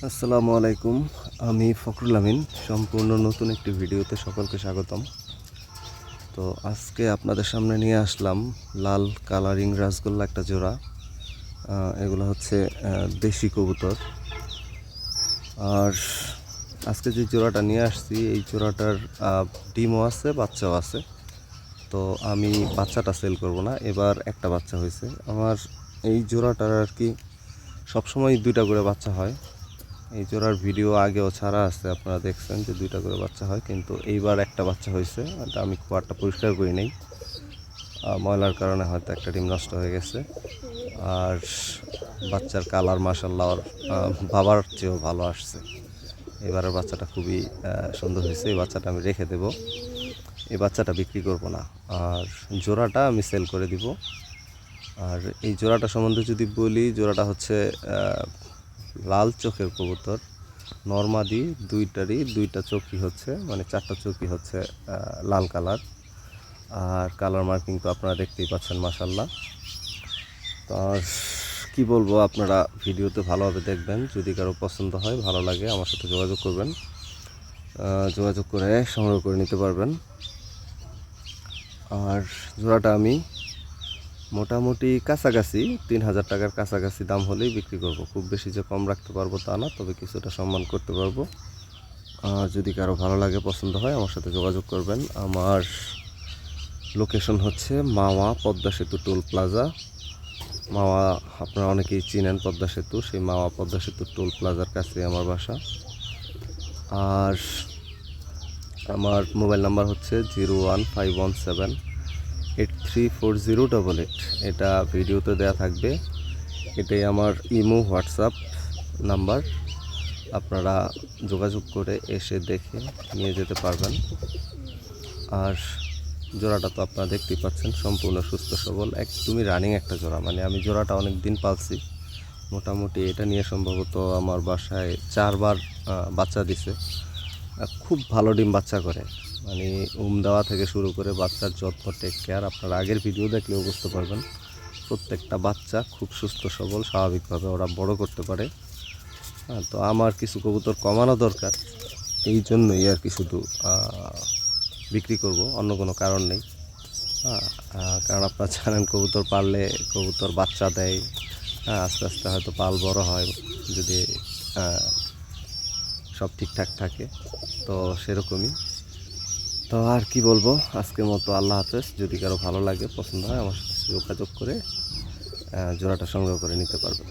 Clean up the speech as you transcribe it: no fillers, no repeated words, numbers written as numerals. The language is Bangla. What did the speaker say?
আসসালামু আলাইকুম। আমি ফখরুল আমিন। সম্পূর্ণ নতুন একটি ভিডিওতে সকলকে স্বাগতম। তো আজকে আপনাদের সামনে নিয়ে আসলাম লাল কালারিং রাসগোল্লা একটা জোড়া। এগুলো হচ্ছে দেশি কবুতর। আর আজকে যে জোড়াটা নিয়ে আসছি এই জোড়াটার ডিমও আছে, বাচ্চাও আছে। তো আমি বাচ্চাটা সেল করব না, এবার একটা বাচ্চা হয়েছে আমার। এই জোড়াটার আর কি সবসময় দুইটা করে বাচ্চা হয়। এই জোড়ার ভিডিও আগেও ছাড়া আছে, আপনারা দেখছেন যে দুইটা করে বাচ্চা হয়, কিন্তু এইবার একটা বাচ্চা হয়েছে। এটা আমি কুয়ারটা পরিষ্কার করি নাই, ময়লার কারণে হয়তো একটা ডিম নষ্ট হয়ে গেছে। আর বাচ্চার কালার মাশাআল্লাহ বাবার চেয়েও ভালো আসছে। এবারের বাচ্চাটা খুবই সুন্দর হয়েছে। এই বাচ্চাটা আমি রেখে দেব, এই বাচ্চাটা বিক্রি করব না। আর জোড়াটা আমি সেল করে দিব। আর এই জোড়াটা সম্বন্ধে যদি বলি, জোড়াটা হচ্ছে লাল চোখের কবুতর, নর্মাদি দুইটারই দুইটা চোখই হচ্ছে, মানে চারটা চোখই হচ্ছে লাল কালার। আর কালার মার্কিং তো আপনারা দেখতেই পাচ্ছেন মাশাল্লাহ। তো আর কী বলবো, আপনারা ভিডিওতে ভালোভাবে দেখবেন। যদি কারো পছন্দ হয়, ভালো লাগে, আমার সাথে যোগাযোগ করবেন, যোগাযোগ করে সংগ্রহ করে নিতে পারবেন। আর জোড়াটা আমি মোটামুটি কাছাকাছি 3,000 টাকার কাছাকাছি দাম হলেই বিক্রি করব। খুব বেশি যে কম রাখতে পারবো তা না, তবে কিছুটা সম্মান করতে পারবো। যদি কারো ভালো লাগে, পছন্দ হয়, আমার সাথে যোগাযোগ করবেন। আমার লোকেশন হচ্ছে মাওয়া পদ্মা সেতু টোল প্লাজা। মাওয়া আপনারা অনেকেই চিনেন পদ্মা সেতু, সেই মাওয়া পদ্মা সেতু টোল প্লাজার কাছে আমার বাসা। আর আমার মোবাইল নাম্বার হচ্ছে 01517834088। এটা ভিডিওতে দেয়া থাকবে। এটাই আমার ইমো হোয়াটসঅ্যাপ নাম্বার। আপনারা যোগাযোগ করে এসে দেখে নিয়ে যেতে পারবেন। আর জোড়াটা তো আপনারা দেখতেই পাচ্ছেন, সম্পূর্ণ সুস্থ সবল, একদমই রানিং একটা জোড়া। মানে আমি জোড়াটা অনেক দিন পালছি, মোটামুটি এটা নিয়ে সম্ভবত আমার বাসায় 4বার বাচ্চা দিছে। খুব ভালো ডিম বাচ্চা করে, মানে দেওয়া থেকে শুরু করে বাচ্চার যত্ন, টেক কেয়ার, আপনারা আগের ভিডিও দেখলেও বুঝতে পারবেন। প্রত্যেকটা বাচ্চা খুব সুস্থ সবল, স্বাভাবিকভাবে ওরা বড় করতে পারে। তো আমার কিছু কবুতর কমানো দরকার, এই জন্যই আর কি শুধু বিক্রি করব, অন্য কোনো কারণ নেই। কারণ আপনারা জানেন কবুতর পাললে কবুতর বাচ্চা দেয়, আস্তে আস্তে হয়তো পাল বড় হয় যদি সব ঠিকঠাক থাকে। তো সেরকমই। তো আর কি বলবো, আজকের মতো আল্লাহ হাফেজ। যদি কারো ভালো লাগে, পছন্দ হয়, আমার সাথে যোগাযোগ করে জোড়াটা সংগ্রহ করে নিতে পারবেন।